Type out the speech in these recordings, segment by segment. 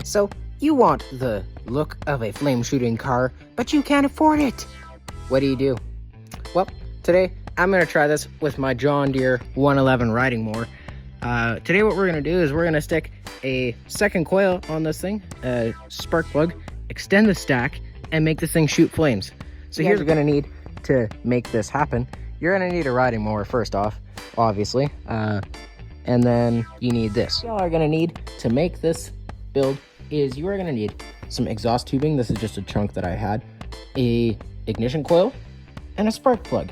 So you want the look of a flame shooting car, but you can't afford it. What do? Well, today I'm going to try this with my John Deere 111 riding mower. Today what we're going to do is we're going to stick a second coil on this thing, a spark plug, extend the stack, and make this thing shoot flames. So here's what you're going to need to make this happen. You're going to need a riding mower first off, obviously, and then you need this. All you're going to need to make this build is you are going to need some exhaust tubing. This is just a chunk that I had, a ignition coil, and a spark plug.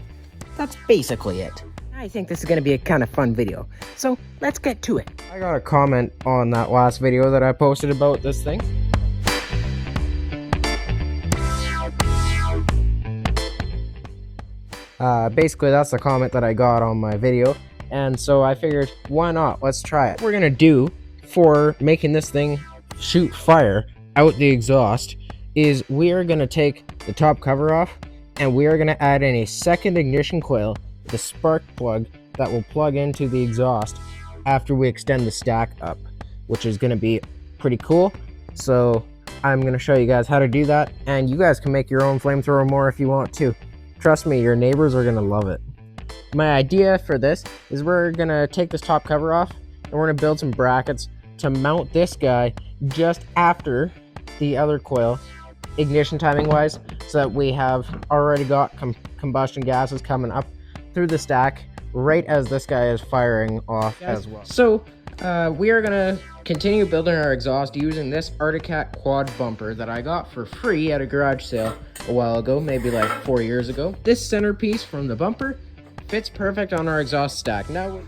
That's basically it. I think this is going to be a kind of fun video, so let's get to it. I got a comment on that last video that I posted about this thing. Basically that's the comment that I got on my video, and so I figured, why not? Let's try it. What we're gonna do for making this thing shoot fire out the exhaust is we are gonna take the top cover off, and we are gonna add in a second ignition coil, the spark plug that will plug into the exhaust after we extend the stack up, which is gonna be pretty cool. So I'm gonna show you guys how to do that, and you guys can make your own flamethrower mower if you want to. Trust me, your neighbors are gonna love it. My idea for this is we're gonna take this top cover off, and we're gonna build some brackets to mount this guy just after the other coil, ignition timing wise, so that we have already got combustion gases coming up through the stack right as this guy is firing off as well. So we are gonna continue building our exhaust using this Arctic Cat quad bumper that I got for free at a garage sale a while ago, maybe like 4 years ago. This centerpiece from the bumper fits perfect on our exhaust stack. Now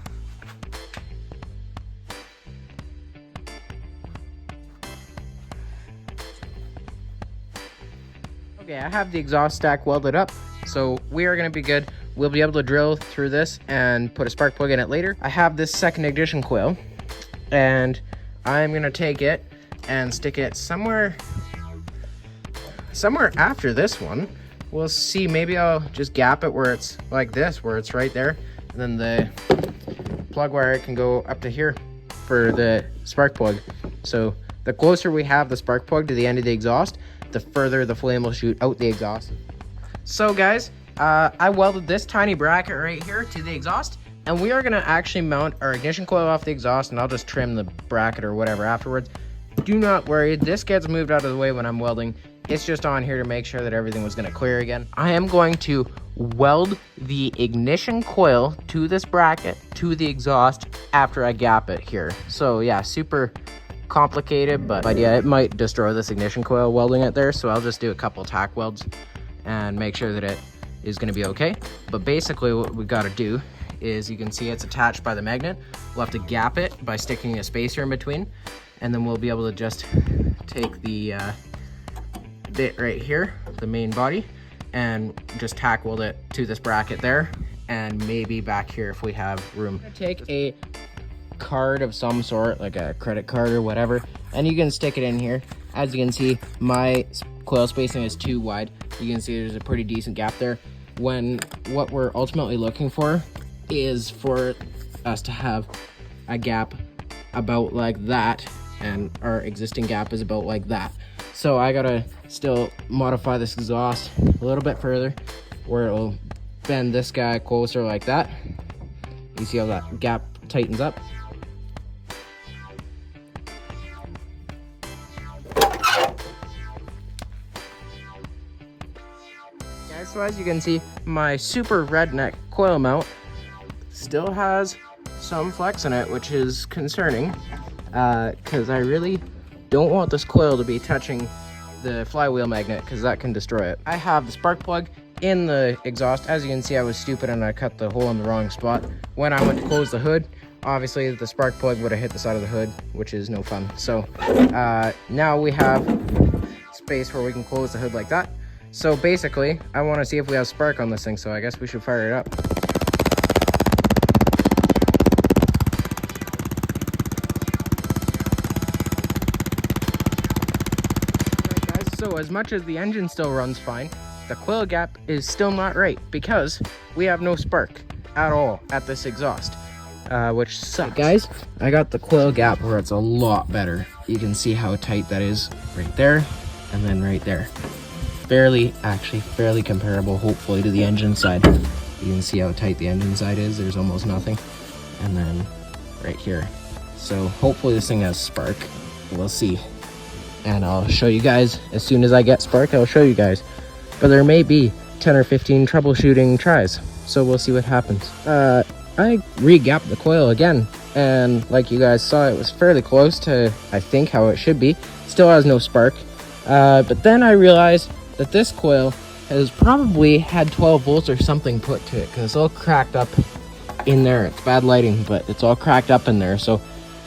okay, I have the exhaust stack welded up, so we are going to be good. We'll be able to drill through this and put a spark plug in it later. I have this second ignition coil, and I'm going to take it and stick it somewhere after this one. We'll see, maybe I'll just gap it where it's like this, where it's right there, and then the plug wire can go up to here for the spark plug. So the closer we have the spark plug to the end of the exhaust, the further the flame will shoot out the exhaust. So guys, I welded this tiny bracket right here to the exhaust, and we are gonna actually mount our ignition coil off the exhaust, and I'll just trim the bracket or whatever afterwards. Do not worry, this gets moved out of the way when I'm welding. It's just on here to make sure that everything was gonna clear again. I am going to weld the ignition coil to this bracket, to the exhaust, after I gap it here. So yeah, super complicated, but yeah, it might destroy this ignition coil welding it there, so I'll just do a couple tack welds and make sure that it is gonna be okay. But basically what we gotta do is, you can see it's attached by the magnet. We'll have to gap it by sticking a spacer in between, and then we'll be able to just take the bit right here, the main body, and just tack weld it to this bracket there, and maybe back here if we have room. Take a card of some sort, like a credit card or whatever, and you can stick it in here. As you can see, my coil spacing is too wide. You can see there's a pretty decent gap there, when what we're ultimately looking for is for us to have a gap about like that, and our existing gap is about like that. So I gotta still modify this exhaust a little bit further, where it'll bend this guy closer like that. You see how that gap tightens up? Guys, so as you can see, my super redneck coil mount still has some flex in it, which is concerning, because I really don't want this coil to be touching the flywheel magnet, because that can destroy it. I have the spark plug in the exhaust. As you can see, I was stupid and I cut the hole in the wrong spot. When I went to close the hood, obviously the spark plug would have hit the side of the hood, which is no fun. So now we have space where we can close the hood like that. So basically, I want to see if we have spark on this thing, so I guess we should fire it up. So as much as the engine still runs fine, the coil gap is still not right, because we have no spark at all at this exhaust. which sucks. Guys, I got the coil gap where it's a lot better. You can see how tight that is right there, and then right there. Actually fairly comparable, hopefully, to the engine side. You can see how tight the engine side is. There's almost nothing. And then right here. So hopefully this thing has spark. We'll see. And I'll show you guys as soon as I get spark. I'll show you guys. But there may be 10 or 15 troubleshooting tries. So we'll see what happens. I re-gapped the coil again. And like you guys saw, it was fairly close to, I think, how it should be. Still has no spark. But then I realized that this coil has probably had 12 volts or something put to it, because it's all cracked up in there. It's bad lighting, but it's all cracked up in there. So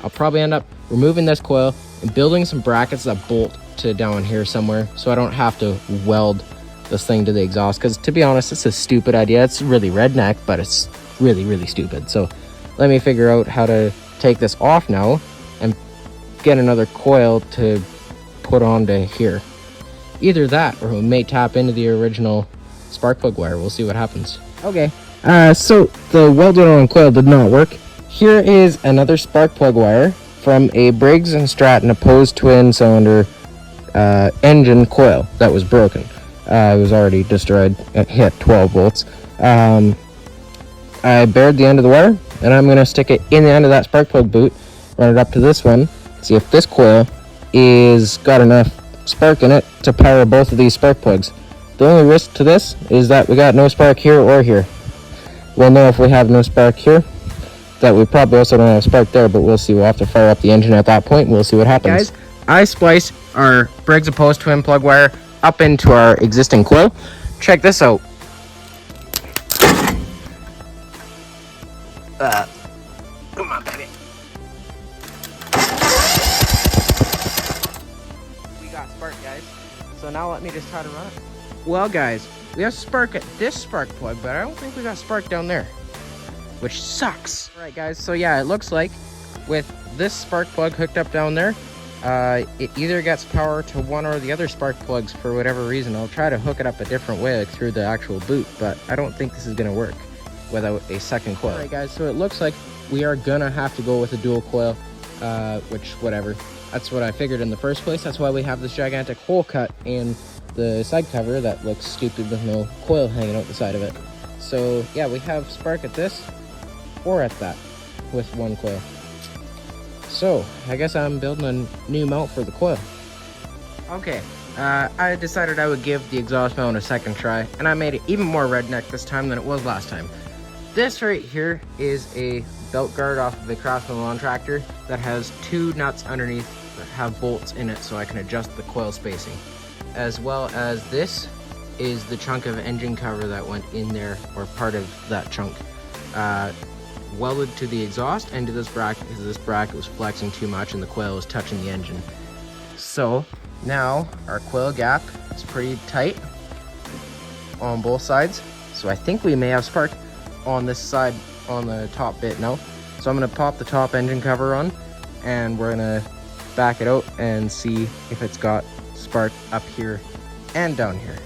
I'll probably end up removing this coil and building some brackets that bolt to down here somewhere, so I don't have to weld this thing to the exhaust. Because to be honest, it's a stupid idea. It's really redneck, but it's really, really stupid. So let me figure out how to take this off now and get another coil to put onto here. Either that, or we may tap into the original spark plug wire. We'll see what happens. Okay, so the welded on coil did not work. Here is another spark plug wire from a Briggs & Stratton opposed twin cylinder engine coil that was broken. It was already destroyed. It hit 12 volts. I bared the end of the wire, and I'm going to stick it in the end of that spark plug boot, run it up to this one, see if this coil is got enough spark in it to power both of these spark plugs. The only risk to this is that we got no spark here or here. We'll know if we have no spark here, that we probably also don't have spark there, but we'll see. We'll have to fire up the engine at that point. We'll see what happens. Guys, I spliced our Briggs opposed twin plug wire up into our existing coil. Check this out. Come on, baby. We got spark, guys. So now let me just try to run it. Well, guys, we have spark at this spark plug, but I don't think we got spark down there, which sucks. All right, guys, so yeah, it looks like with this spark plug hooked up down there, it either gets power to one or the other spark plugs for whatever reason. I'll try to hook it up a different way, like through the actual boot, but I don't think this is gonna work without a second coil. All right, guys, so it looks like we are gonna have to go with a dual coil, which, whatever. That's what I figured in the first place. That's why we have this gigantic hole cut in the side cover that looks stupid with no coil hanging out the side of it. So yeah, we have spark at this or at that with one coil. So I guess I'm building a new mount for the coil. Okay, I decided I would give the exhaust mount a second try, and I made it even more redneck this time than it was last time. This right here is a belt guard off of a Craftsman lawn tractor that has two nuts underneath that have bolts in it, so I can adjust the coil spacing. As well as this is the chunk of engine cover that went in there, or part of that chunk, welded to the exhaust and to this bracket, because this bracket was flexing too much and the coil was touching the engine. So now our coil gap is pretty tight on both sides, so I think we may have spark on this side on the top bit now. So I'm going to pop the top engine cover on, and we're going to back it out and see if it's got spark up here and down here.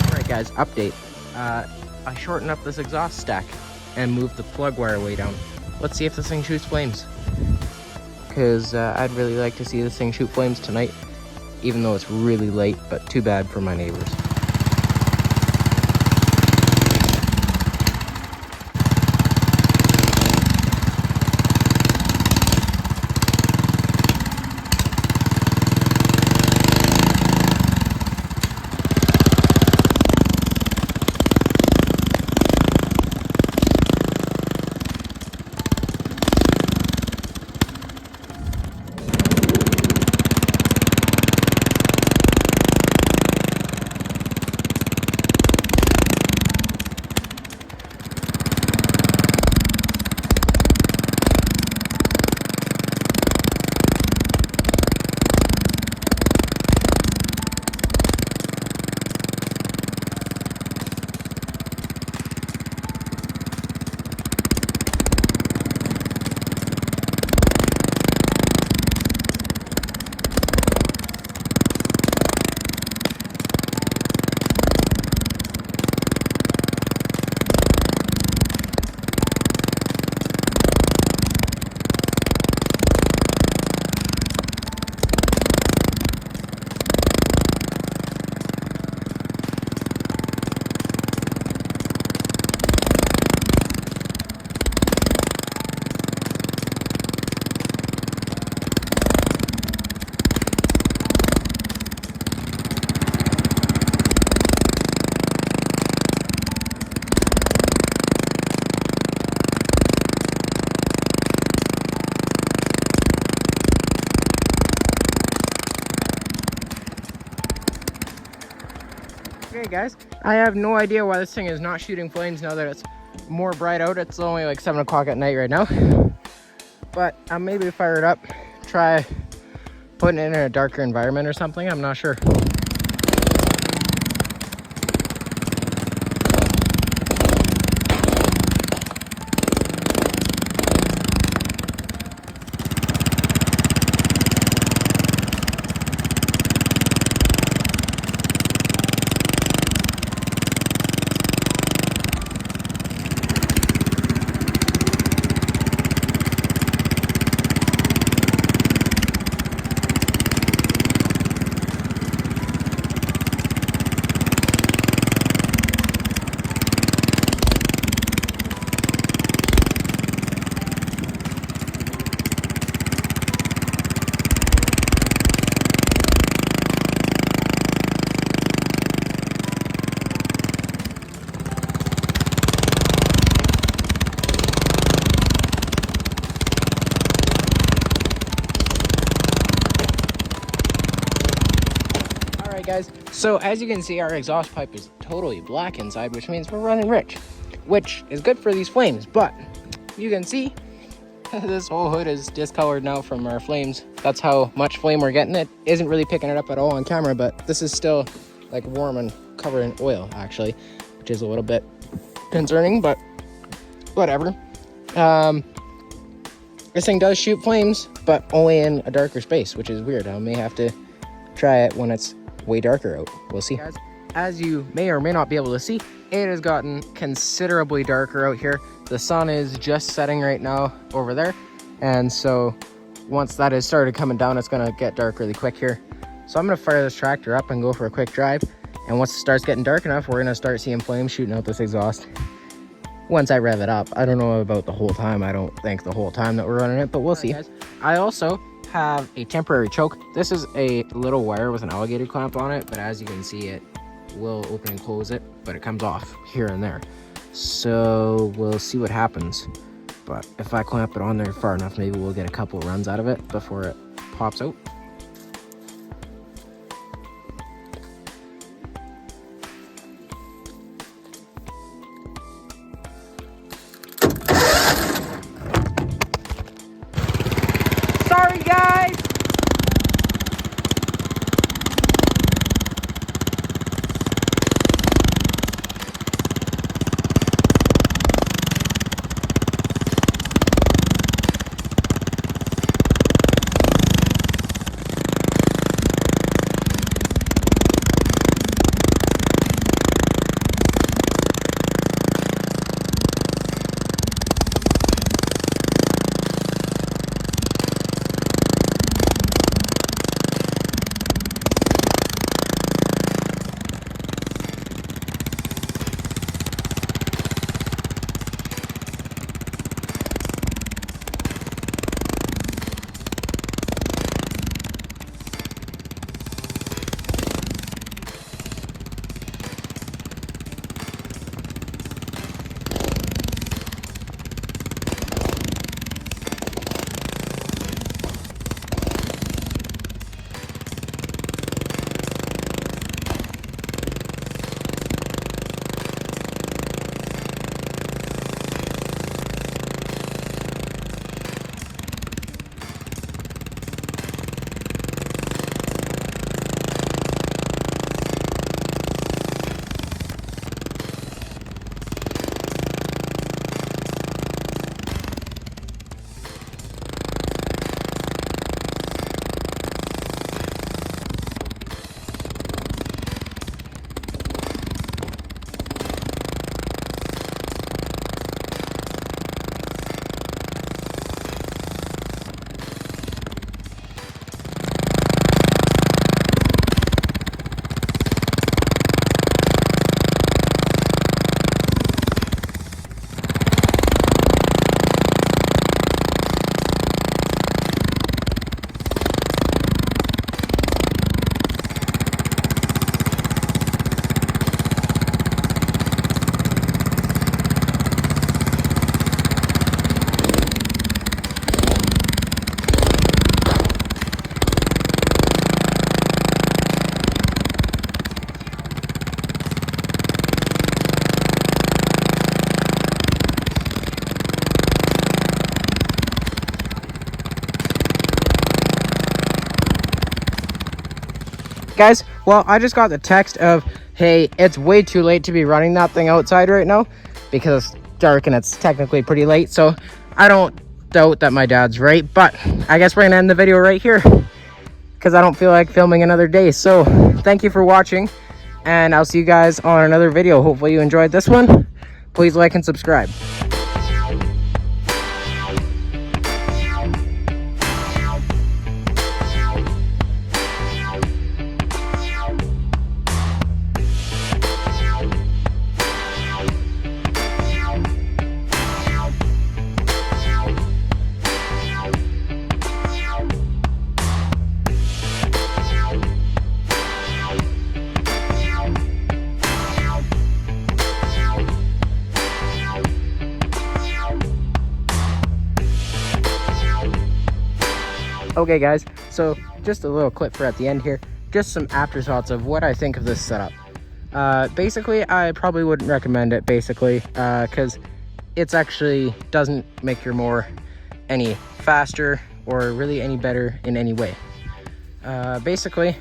Alright guys, update. I shortened up this exhaust stack and moved the plug wire way down. Let's see if this thing shoots flames, because I'd really like to see this thing shoot flames tonight, even though it's really late, but too bad for my neighbors. Okay guys, I have no idea why this thing is not shooting flames now that it's more bright out. It's only like 7 o'clock at night right now. But I'll maybe fire it up, try putting it in a darker environment or something, I'm not sure. Guys, so as you can see, our exhaust pipe is totally black inside, which means we're running rich, which is good for these flames. But you can see this whole hood is discolored now from our flames. That's how much flame we're getting. It isn't really picking it up at all on camera, but this is still like warm and covered in oil actually, which is a little bit concerning, but whatever. This thing does shoot flames, but only in a darker space, which is weird. I may have to try it when it's way darker out. We'll see. Guys, as you may or may not be able to see, it has gotten considerably darker out here. The sun is just setting right now over there, and so once that has started coming down, it's gonna get dark really quick here. So I'm gonna fire this tractor up and go for a quick drive, and once it starts getting dark enough, we're gonna start seeing flames shooting out this exhaust. Once I rev it up, I don't know about the whole time. I don't think the whole time that we're running it, but we'll see. Guys, I also have a temporary choke. This is a little wire with an alligator clamp on it, but as you can see, it will open and close it, but it comes off here and there. So we'll see what happens. But if I clamp it on there far enough, maybe we'll get a couple runs out of it before it pops out. Sorry guys! guys, well, I just got the text of, hey, it's way too late to be running that thing outside right now because it's dark and it's technically pretty late. So I don't doubt that my dad's right, but I guess we're gonna end the video right here because I don't feel like filming another day. So thank you for watching, and I'll see you guys on another video. Hopefully you enjoyed this one. Please like and subscribe. Okay guys, so just a little clip for at the end here, just some afterthoughts of what I think of this setup. Basically, I probably wouldn't recommend it, because it's actually doesn't make your mower any faster or really any better in any way. Basically,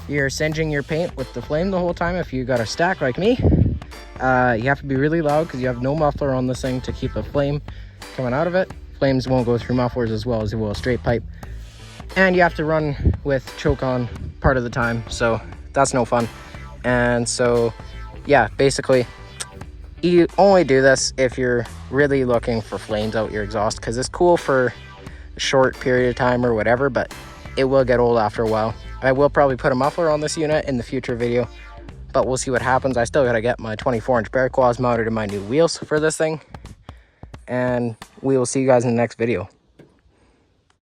you're singeing your paint with the flame the whole time if you got a stack like me. You have to be really loud because you have no muffler on this thing to keep the flame coming out of it. Flames won't go through mufflers as well as it will a straight pipe. And you have to run with choke on part of the time, so that's no fun. And so, yeah, basically, you only do this if you're really looking for flames out your exhaust, because it's cool for a short period of time or whatever, but it will get old after a while. I will probably put a muffler on this unit in the future video, but we'll see what happens. I still gotta get my 24-inch bear claws mounted in my new wheels for this thing, and we will see you guys in the next video.